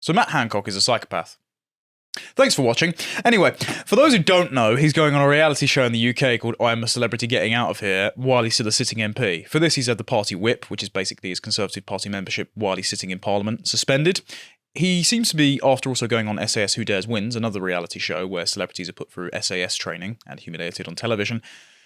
So Matt Hancock is a psychopath. Thanks for watching. Anyway, for those who don't know, he's going on a reality show in the UK called I'm a Celebrity Getting Out of Here while he's still a sitting MP. For this, he's had the party whip, which is basically his Conservative Party membership while he's sitting in Parliament, suspended. He seems to be, after also going on SAS Who Dares Wins, another reality show where celebrities are put through SAS training and humiliated on television.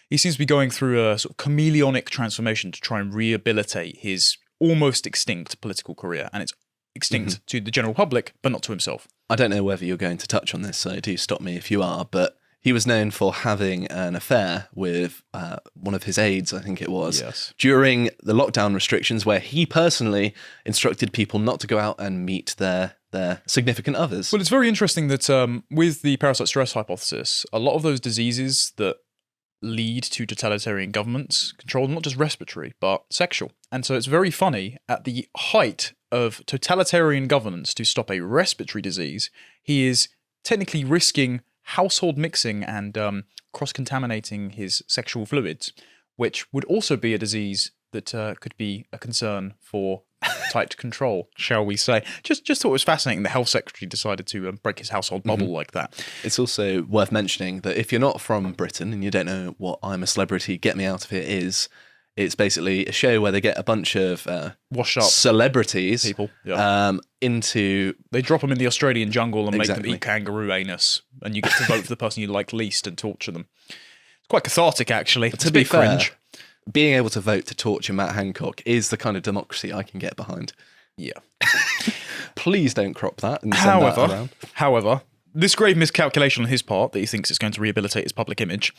He seems to be going through a sort of chameleonic transformation to try and rehabilitate his almost extinct political career. And it's extinct to the general public, but not to himself. I don't know whether you're going to touch on this, so do stop me if you are, but he was known for having an affair with one of his aides, I think it was, during the lockdown restrictions, where he personally instructed people not to go out and meet their significant others. Well, it's very interesting that with the parasite stress hypothesis, a lot of those diseases that lead to totalitarian governments control not just respiratory, but sexual. And so it's very funny, at the height of totalitarian governance to stop a respiratory disease, he is technically risking household mixing and cross-contaminating his sexual fluids, which would also be a disease that could be a concern for tight control, shall we say. Just thought it was fascinating the health secretary decided to break his household bubble like that. It's also worth mentioning that if you're not from Britain and you don't know what I'm a Celebrity, Get Me Out of Here is, it's basically a show where they get a bunch of washed up celebrities people into... They drop them in the Australian jungle and make them eat kangaroo anus, and you get to vote for the person you like least and torture them. It's quite cathartic, actually. To be fair, being able to vote to torture Matt Hancock is the kind of democracy I can get behind. Yeah. Please don't crop that and send that around. However, this grave miscalculation on his part that he thinks it's going to rehabilitate his public image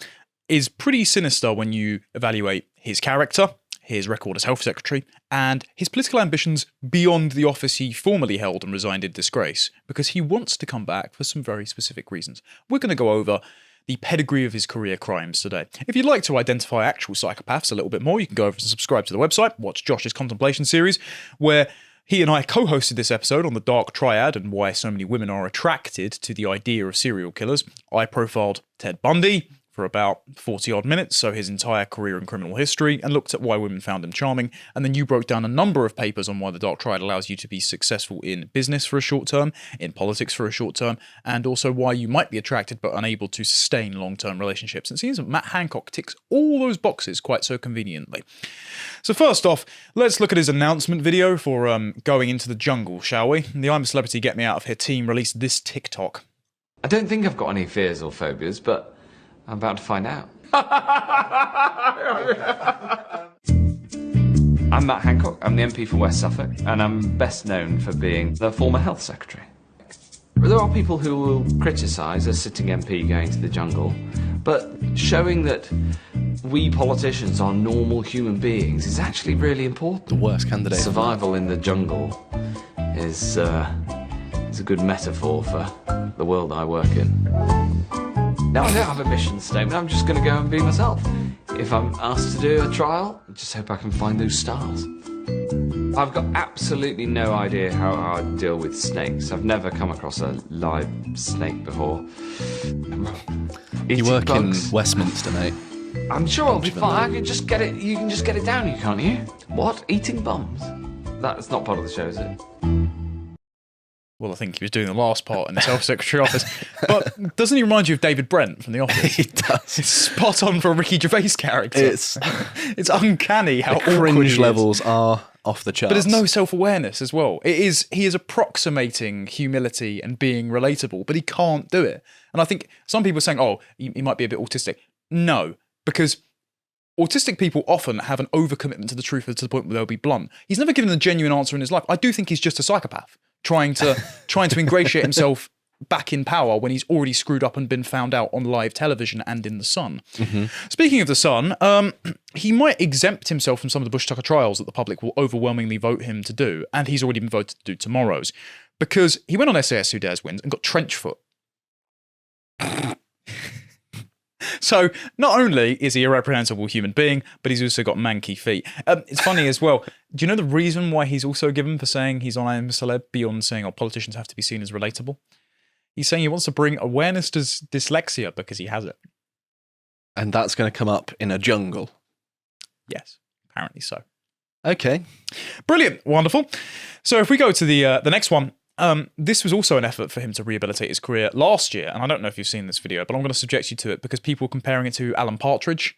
is pretty sinister when you evaluate his character, his record as health secretary, and his political ambitions beyond the office he formerly held and resigned in disgrace, because he wants to come back for some very specific reasons. We're going to go over the pedigree of his career crimes today. If you'd like to identify actual psychopaths a little bit more, you can go over and subscribe to the website, watch Josh's Contemplation series, where he and I co-hosted this episode on the Dark Triad and why so many women are attracted to the idea of serial killers. I profiled Ted Bundy for about 40-odd minutes, so his entire career in criminal history, and looked at why women found him charming. And then you broke down a number of papers on why the Dark Triad allows you to be successful in business for a short term, in politics for a short term, and also why you might be attracted but unable to sustain long-term relationships. And it seems that Matt Hancock ticks all those boxes quite so conveniently. So first off, let's look at his announcement video for going into the jungle, shall we? The I'm a Celebrity Get Me Out of Here team released this TikTok. I don't think I've got any fears or phobias, but I'm about to find out. I'm Matt Hancock, I'm the MP for West Suffolk, and I'm best known for being the former health secretary. There are people who will criticise a sitting MP going to the jungle, but showing that we politicians are normal human beings is actually really important. The worst candidate. Survival in the jungle is a good metaphor for the world I work in. Now, I don't have a mission statement, I'm just going to go and be myself. If I'm asked to do a trial, I just hope I can find those stars. I've got absolutely no idea how I'd deal with snakes. I've never come across a live snake before. You work in Westminster, mate. I'm sure I'll be fine. I can just get it. You can just get it down, can't you? What? Eating bums? That's not part of the show, is it? Well, I think he was doing the last part in his health secretary office. But doesn't he remind you of David Brent from The Office? He does. It's spot on for a Ricky Gervais character. It's uncanny how the cringe levels are off the charts. But there's no self-awareness as well. He is approximating humility and being relatable, but he can't do it. And I think some people are saying, oh, he might be a bit autistic. No, because autistic people often have an overcommitment to the truth to the point where they'll be blunt. He's never given a genuine answer in his life. I do think he's just a psychopath trying to ingratiate himself back in power when he's already screwed up and been found out on live television and in The Sun. Speaking of The Sun, he might exempt himself from some of the Bush-Tucker trials that the public will overwhelmingly vote him to do, and he's already been voted to do tomorrow's, because he went on SAS Who Dares Wins and got trench foot. So not only is he a reprehensible human being, but he's also got manky feet. It's funny as well. Do you know the reason why he's also given for saying he's on I Am a Celeb beyond saying, oh, politicians have to be seen as relatable? He's saying he wants to bring awareness to dyslexia because he has it. And that's going to come up in a jungle? Yes, apparently so. Okay. Brilliant. Wonderful. So if we go to the next one, This was also an effort for him to rehabilitate his career last year, and I don't know if you've seen this video, but I'm going to subject you to it because people are comparing it to Alan Partridge.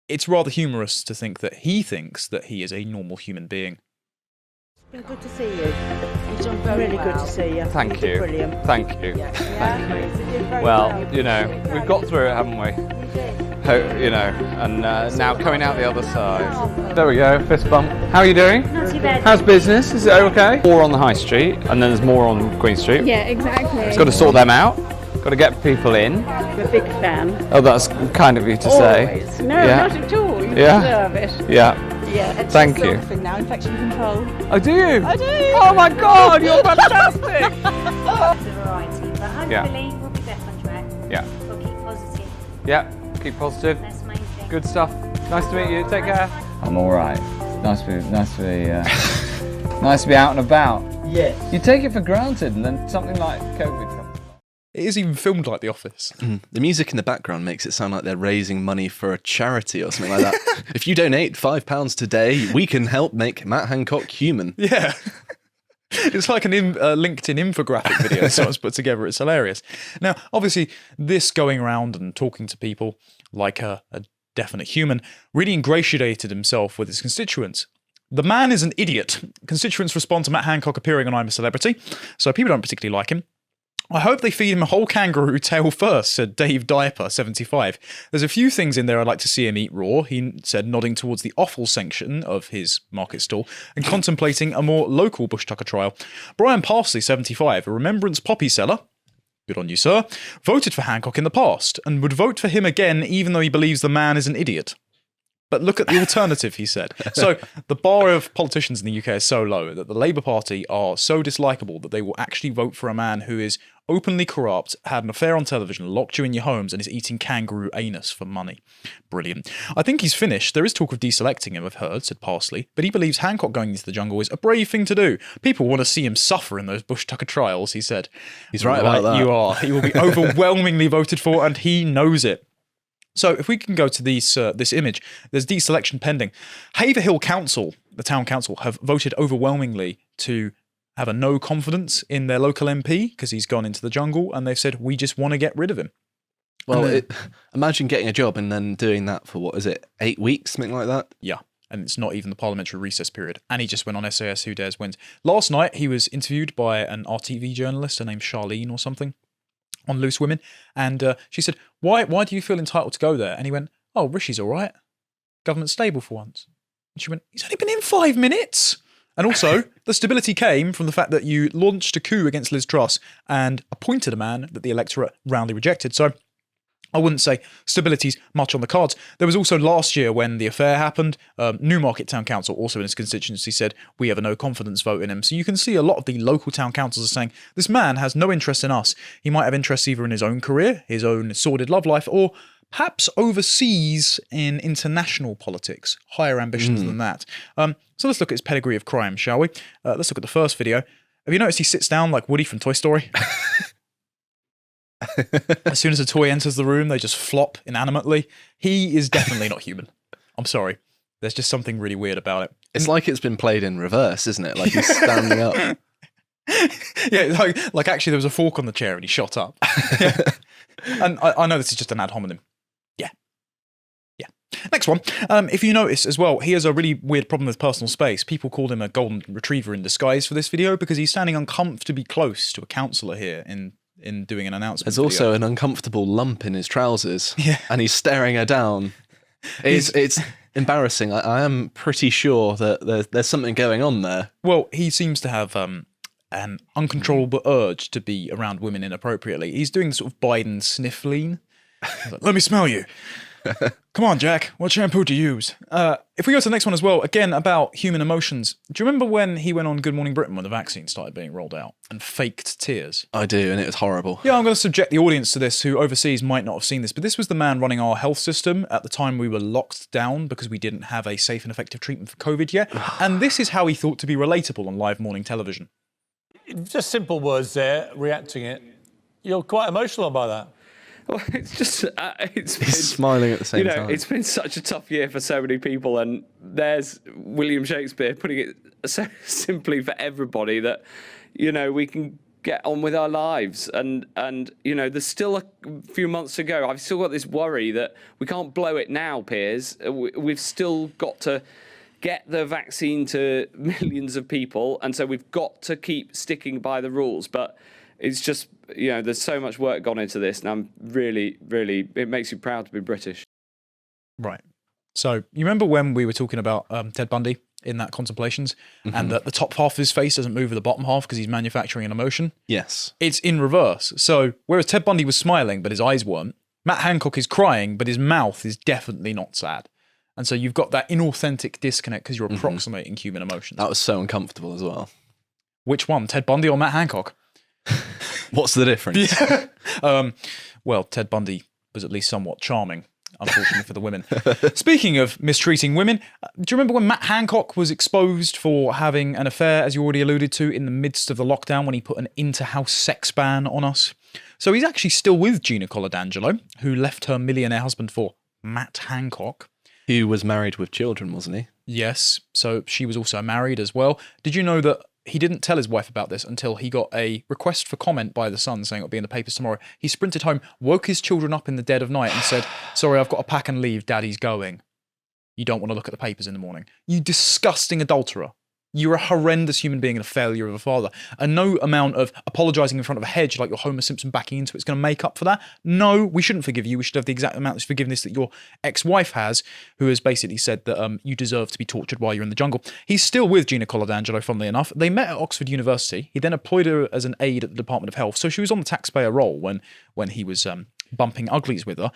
It's rather humorous to think that he thinks that he is a normal human being. It's been good to see you. You've done very really well. Good to see you. Thank you. Brilliant. Thank you. Yeah. Thank you. You did very Well, you know, we've got through it, haven't we? You did. You know, and now coming out the other side. There we go, fist bump. How are you doing? Not too bad. How's business? Is it okay? More on the high street, and then there's more on Queen Street. Yeah, exactly. It's got to sort them out. Got to get people in. I'm a big fan. Oh, that's kind of you to say. Always. No, Yeah. not at all. You Yeah. deserve it. Yeah. Yeah. Thank you. Thing now, infection control. Oh, do you? I do. Oh my God, you're fantastic. It's a variety, but hopefully Yeah. we'll be back on track. Yeah. We'll keep positive. Yeah. Keep positive. That's the main thing. Good stuff. Nice to meet you. Take care. I'm all right. Nice to be out and about. Yes. You take it for granted, and then something like COVID comes. It is even filmed like The Office. The music in the background makes it sound like they're raising money for a charity or something like that. If you donate £5 today, we can help make Matt Hancock human. Yeah. It's like an LinkedIn infographic video someone's put together. It's hilarious. Now, obviously, this going around and talking to people like a definite human really ingratiated himself with his constituents. The man is an idiot. Constituents respond to Matt Hancock appearing on I'm a Celebrity, so people don't particularly like him. I hope they feed him a whole kangaroo tail first, said Dave Diaper, 75. There's a few things in there I'd like to see him eat raw, he said, nodding towards the offal section of his market stall and contemplating a more local bush tucker trial. Brian Parsley, 75, a Remembrance poppy seller, good on you, sir, voted for Hancock in the past and would vote for him again even though he believes the man is an idiot. But look at the alternative, he said. So the bar of politicians in the UK is so low that the Labour Party are so dislikable that they will actually vote for a man who is openly corrupt, had an affair on television, locked you in your homes, and is eating kangaroo anus for money. Brilliant. I think he's finished. There is talk of deselecting him, I've heard, said Parsley, but he believes Hancock going into the jungle is a brave thing to do. People want to see him suffer in those bush tucker trials, he said. He's right about that. You are. He will be overwhelmingly voted for, and he knows it. So if we can go to this image, there's deselection pending. Haverhill Council, the town council, have voted overwhelmingly to have a no confidence in their local MP because he's gone into the jungle, and they've said, we just want to get rid of him. Well, imagine getting a job and then doing that for, what is it, 8 weeks, something like that? Yeah, and it's not even the parliamentary recess period. And he just went on SAS Who Dares Wins. Last night, he was interviewed by an RTV journalist, her name's Charlene or something, on Loose Women, and she said, why do you feel entitled to go there? And he went, oh, Rishi's all right. Government's stable for once. And she went, he's only been in 5 minutes. And also, the stability came from the fact that you launched a coup against Liz Truss and appointed a man that the electorate roundly rejected. So I wouldn't say stability's much on the cards. There was also last year when the affair happened, Newmarket Town Council, also in his constituency, said, we have a no confidence vote in him. So you can see a lot of the local town councils are saying, this man has no interest in us. He might have interests either in his own career, his own sordid love life, or perhaps overseas in international politics, higher ambitions than that. So let's look at his pedigree of crime, shall we? Let's look at the first video. Have you noticed he sits down like Woody from Toy Story? As soon as a toy enters the room, they just flop inanimately. He is definitely not human. I'm sorry. There's just something really weird about it. It's like it's been played in reverse, isn't it? Like he's standing up. Yeah, like actually there was a fork on the chair and he shot up. And I know this is just an ad hominem. Yeah. Next one. If you notice as well, he has a really weird problem with personal space. People called him a golden retriever in disguise for this video because he's standing uncomfortably close to a councillor here in doing an announcement. There's also an uncomfortable lump in his trousers. Yeah. And he's staring her down. It's embarrassing. I am pretty sure that there's something going on there. Well, he seems to have an uncontrollable urge to be around women inappropriately. He's doing sort of Biden sniff lean. Like, let me smell you. Come on, Jack. What shampoo to use? If we go to the next one as well, again about human emotions. Do you remember when he went on Good Morning Britain when the vaccine started being rolled out and faked tears? I do, and it was horrible. Yeah, I'm going to subject the audience to this who overseas might not have seen this, but this was the man running our health system at the time we were locked down because we didn't have a safe and effective treatment for COVID yet. And this is how he thought to be relatable on live morning television. Just simple words there, reacting it. You're quite emotional by that. Well, it's just it's been, He's smiling at the same time. It's been such a tough year for so many people, and there's William Shakespeare putting it so simply for everybody that, we can get on with our lives. And there's still a few months to go. I've still got this worry that we can't blow it now, Piers. We've still got to get the vaccine to millions of people, and so we've got to keep sticking by the rules. But it's just, there's so much work gone into this, and I'm really, really, it makes you proud to be British. Right. So you remember when we were talking about Ted Bundy in that Contemplations, and that the top half of his face doesn't move with the bottom half because he's manufacturing an emotion? Yes. It's in reverse. So whereas Ted Bundy was smiling, but his eyes weren't, Matt Hancock is crying, but his mouth is definitely not sad. And so you've got that inauthentic disconnect because you're approximating human emotions. That was so uncomfortable as well. Which one, Ted Bundy or Matt Hancock? What's the difference? Well, Ted Bundy was at least somewhat charming, unfortunately for the women. Speaking of mistreating women, do you remember when Matt Hancock was exposed for having an affair, as you already alluded to, in the midst of the lockdown when he put an inter-house sex ban on us? So he's actually still with Gina Coladangelo, who left her millionaire husband for Matt Hancock. Who was married with children, wasn't he? Yes, so she was also married as well. Did you know that he didn't tell his wife about this until he got a request for comment by the Sun saying it'll be in the papers tomorrow? He sprinted home, woke his children up in the dead of night and said, sorry, I've got to pack and leave, Daddy's going. You don't want to look at the papers in the morning. You disgusting adulterer. You're a horrendous human being and a failure of a father. And no amount of apologising in front of a hedge like your Homer Simpson backing into it's going to make up for that. No, we shouldn't forgive you. We should have the exact amount of forgiveness that your ex-wife has, who has basically said that you deserve to be tortured while you're in the jungle. He's still with Gina Coladangelo, funnily enough. They met at Oxford University. He then employed her as an aide at the Department of Health. So she was on the taxpayer roll when he was bumping uglies with her.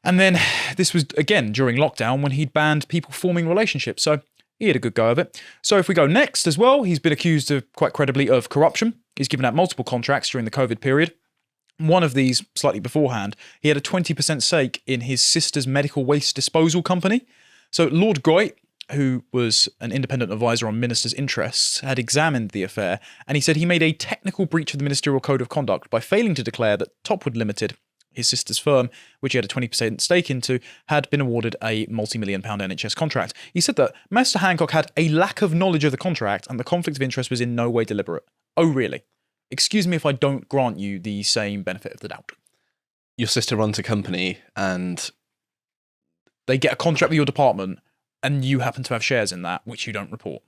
And then this was, again, during lockdown when he'd banned people forming relationships. So he had a good go of it. So if we go next as well, he's been accused of, quite credibly, of corruption. He's given out multiple contracts during the COVID period. One of these, slightly beforehand, he had a 20% stake in his sister's medical waste disposal company. So Lord Goit, who was an independent advisor on ministers' interests, had examined the affair, and he said he made a technical breach of the ministerial code of conduct by failing to declare that Topwood Limited, his sister's firm, which he had a 20% stake into, had been awarded a multi-million-pound NHS contract. He said that Mr. Hancock had a lack of knowledge of the contract and the conflict of interest was in no way deliberate. Oh, really? Excuse me if I don't grant you the same benefit of the doubt. Your sister runs a company and they get a contract with your department and you happen to have shares in that, which you don't report.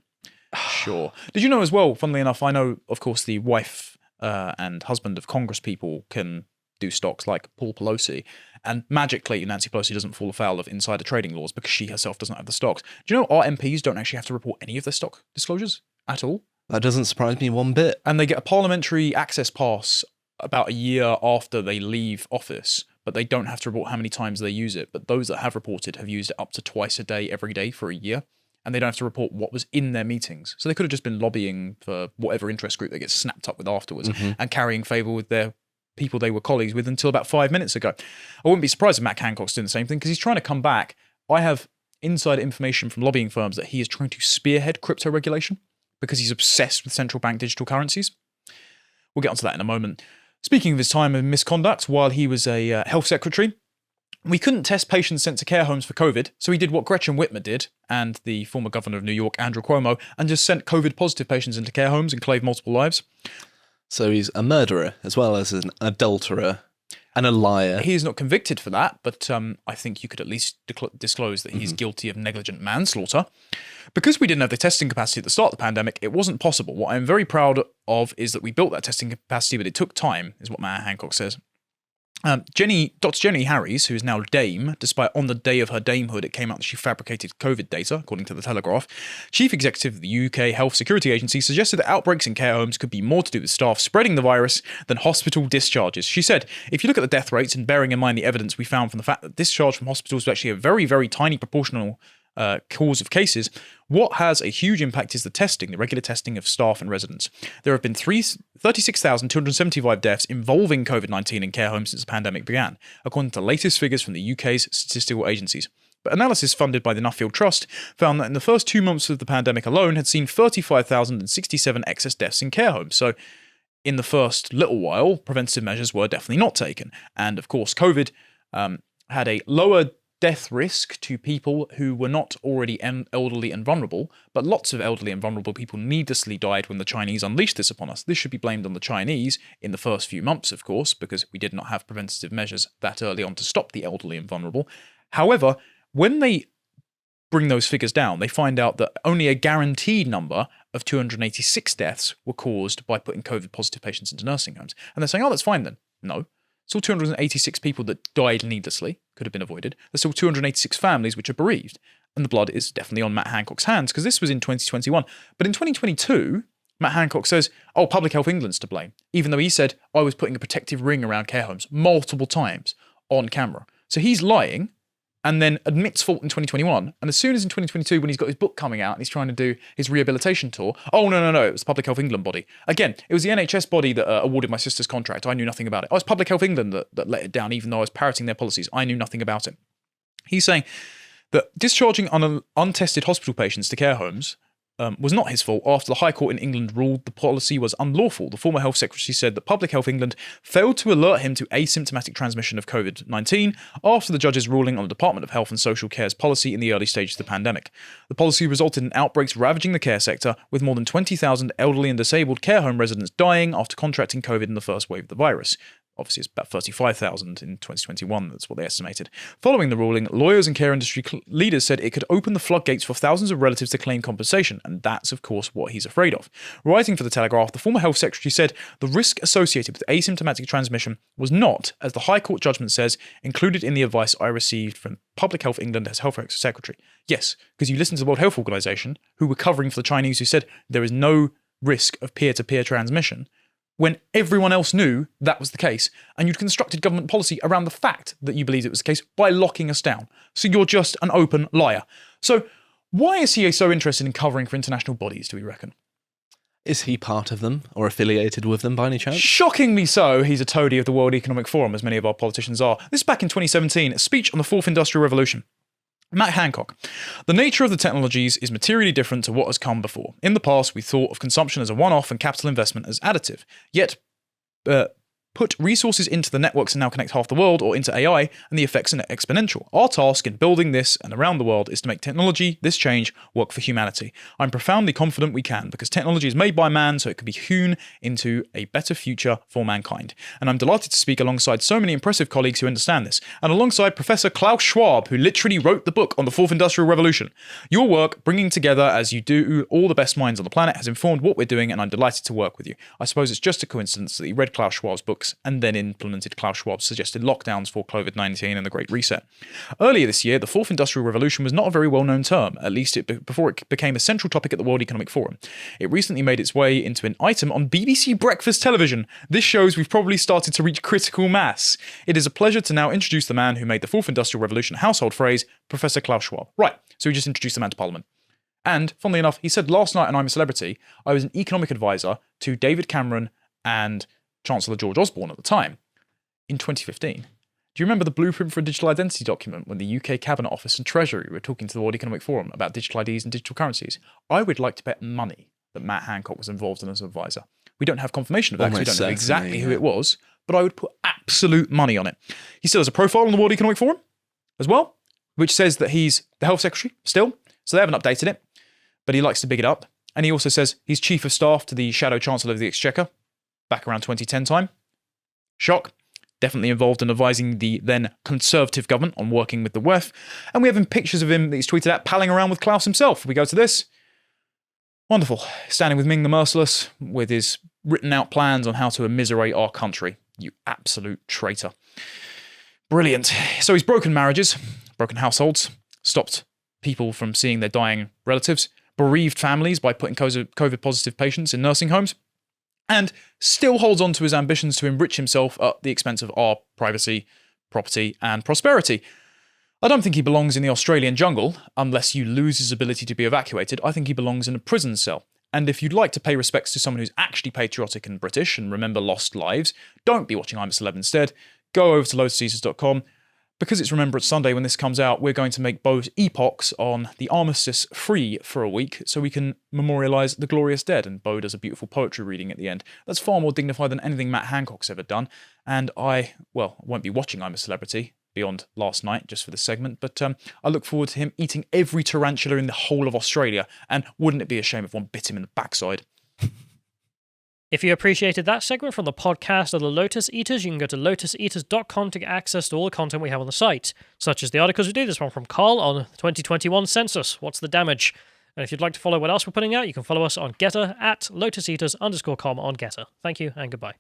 Sure. Did you know as well, funnily enough, I know, of course, the wife and husband of Congress people can do stocks like Paul Pelosi, and magically Nancy Pelosi doesn't fall afoul of insider trading laws because she herself doesn't have the stocks. Do you know our MPs don't actually have to report any of their stock disclosures at all? That doesn't surprise me one bit. And they get a parliamentary access pass about a year after they leave office, but they don't have to report how many times they use it. But those that have reported have used it up to twice a day, every day for a year, and they don't have to report what was in their meetings. So they could have just been lobbying for whatever interest group they get snapped up with afterwards and carrying favour with their people they were colleagues with until about 5 minutes ago. I wouldn't be surprised if Matt Hancock's doing the same thing because he's trying to come back. I have inside information from lobbying firms that he is trying to spearhead crypto regulation because he's obsessed with central bank digital currencies. We'll get onto that in a moment. Speaking of his time of misconduct, while he was a health secretary, we couldn't test patients sent to care homes for COVID, so he did what Gretchen Whitmer did, and the former governor of New York, Andrew Cuomo, and just sent COVID-positive patients into care homes and claimed multiple lives. So he's a murderer as well as an adulterer and a liar. He is not convicted for that, but I think you could at least disclose that he's guilty of negligent manslaughter. Because we didn't have the testing capacity at the start of the pandemic, it wasn't possible. What I'm very proud of is that we built that testing capacity, but it took time, is what Matt Hancock says. Dr. Jenny Harries, who is now Dame, despite on the day of her damehood it came out that she fabricated COVID data, according to The Telegraph, chief executive of the UK Health Security Agency, suggested that outbreaks in care homes could be more to do with staff spreading the virus than hospital discharges. She said, if you look at the death rates and bearing in mind the evidence we found from the fact that discharge from hospitals was actually a very, very tiny proportional cause of cases, what has a huge impact is the testing, the regular testing of staff and residents. There have been 36,275 deaths involving COVID-19 in care homes since the pandemic began, according to the latest figures from the UK's statistical agencies. But analysis funded by the Nuffield Trust found that in the first 2 months of the pandemic alone had seen 35,067 excess deaths in care homes. So in the first little while, preventative measures were definitely not taken. And of course, COVID had a lower death risk to people who were not already elderly and vulnerable, but lots of elderly and vulnerable people needlessly died when the Chinese unleashed this upon us. This should be blamed on the Chinese in the first few months, of course, because we did not have preventative measures that early on to stop the elderly and vulnerable. However, when they bring those figures down, they find out that only a guaranteed number of 286 deaths were caused by putting COVID-positive patients into nursing homes. And they're saying, oh, that's fine then. No. Still 286 people that died needlessly, could have been avoided. There's still 286 families which are bereaved. And the blood is definitely on Matt Hancock's hands, because this was in 2021. But in 2022, Matt Hancock says, oh, Public Health England's to blame, even though he said, I was putting a protective ring around care homes multiple times on camera. So he's lying, and then admits fault in 2021, and as soon as in 2022, when he's got his book coming out and he's trying to do his rehabilitation tour, oh, no, it was the Public Health England body. Again, it was the NHS body that awarded my sister's contract. I knew nothing about it. Oh, it's Public Health England that let it down, even though I was parroting their policies. I knew nothing about it. He's saying that discharging untested hospital patients to care homes was not his fault after the High Court in England ruled the policy was unlawful. The former Health Secretary said that Public Health England failed to alert him to asymptomatic transmission of COVID-19 after the judge's ruling on the Department of Health and Social Care's policy in the early stages of the pandemic. The policy resulted in outbreaks ravaging the care sector, with more than 20,000 elderly and disabled care home residents dying after contracting COVID in the first wave of the virus. Obviously, it's about 35,000 in 2021. That's what they estimated. Following the ruling, lawyers and care industry leaders said it could open the floodgates for thousands of relatives to claim compensation, and that's, of course, what he's afraid of. Writing for The Telegraph, the former Health Secretary said the risk associated with asymptomatic transmission was not, as the High Court judgment says, included in the advice I received from Public Health England as Health Secretary. Yes, because you listened to the World Health Organization, who were covering for the Chinese, who said there is no risk of peer-to-peer transmission, when everyone else knew that was the case, and you'd constructed government policy around the fact that you believed it was the case by locking us down. So you're just an open liar. So why is he so interested in covering for international bodies, do we reckon? Is he part of them or affiliated with them by any chance? Shockingly so, he's a toady of the World Economic Forum, as many of our politicians are. This is back in 2017, a speech on the Fourth Industrial Revolution. Matt Hancock. The nature of the technologies is materially different to what has come before. In the past, we thought of consumption as a one-off and capital investment as additive. Yet, put resources into the networks and now connect half the world, or into AI, and the effects are exponential. Our task in building this and around the world is to make technology, this change, work for humanity. I'm profoundly confident we can, because technology is made by man, so it can be hewn into a better future for mankind. And I'm delighted to speak alongside so many impressive colleagues who understand this, and alongside Professor Klaus Schwab, who literally wrote the book on the Fourth Industrial Revolution. Your work, bringing together as you do all the best minds on the planet, has informed what we're doing, and I'm delighted to work with you. I suppose it's just a coincidence that he read Klaus Schwab's book and then implemented Klaus Schwab's suggested lockdowns for COVID-19 and the Great Reset. Earlier this year, the Fourth Industrial Revolution was not a very well-known term, at least before it became a central topic at the World Economic Forum. It recently made its way into an item on BBC Breakfast Television. This shows we've probably started to reach critical mass. It is a pleasure to now introduce the man who made the Fourth Industrial Revolution a household phrase, Professor Klaus Schwab. Right, so we just introduced the man to Parliament. And, funnily enough, he said last night on I'm a Celebrity, I was an economic advisor to David Cameron and Chancellor George Osborne at the time, in 2015. Do you remember the Blueprint for a Digital Identity document when the UK Cabinet Office and Treasury were talking to the World Economic Forum about digital IDs and digital currencies? I would like to bet money that Matt Hancock was involved in as an advisor. We don't have confirmation of that because we don't know exactly who it was, but I would put absolute money on it. He still has a profile on the World Economic Forum as well, which says that he's the Health Secretary still, so they haven't updated it, but he likes to big it up. And he also says he's Chief of Staff to the Shadow Chancellor of the Exchequer, back around 2010 time. Shock. Definitely involved in advising the then Conservative government on working with the WEF. And we have pictures of him that he's tweeted at, palling around with Klaus himself. If we go to this. Wonderful. Standing with Ming the Merciless, with his written out plans on how to immiserate our country. You absolute traitor. Brilliant. So he's broken marriages, broken households, stopped people from seeing their dying relatives, bereaved families by putting COVID-positive patients in nursing homes, and still holds on to his ambitions to enrich himself at the expense of our privacy, property, and prosperity. I don't think he belongs in the Australian jungle, unless you lose his ability to be evacuated. I think he belongs in a prison cell. And if you'd like to pay respects to someone who's actually patriotic and British and remember lost lives, don't be watching I'm a Celeb instead. Go over to lotuscaesars.com. Because it's Remembrance Sunday when this comes out, we're going to make Bo's epochs on the armistice free for a week so we can memorialise the glorious dead. And Bo does a beautiful poetry reading at the end. That's far more dignified than anything Matt Hancock's ever done. And I won't be watching I'm a Celebrity, beyond last night just for this segment, but I look forward to him eating every tarantula in the whole of Australia, and wouldn't it be a shame if one bit him in the backside? If you appreciated that segment from the podcast of the Lotus Eaters, you can go to lotuseaters.com to get access to all the content we have on the site, such as the articles we do. This one from Carl on the 2021 census. What's the damage? And if you'd like to follow what else we're putting out, you can follow us on Getter at lotuseaters_com on Getter. Thank you and goodbye.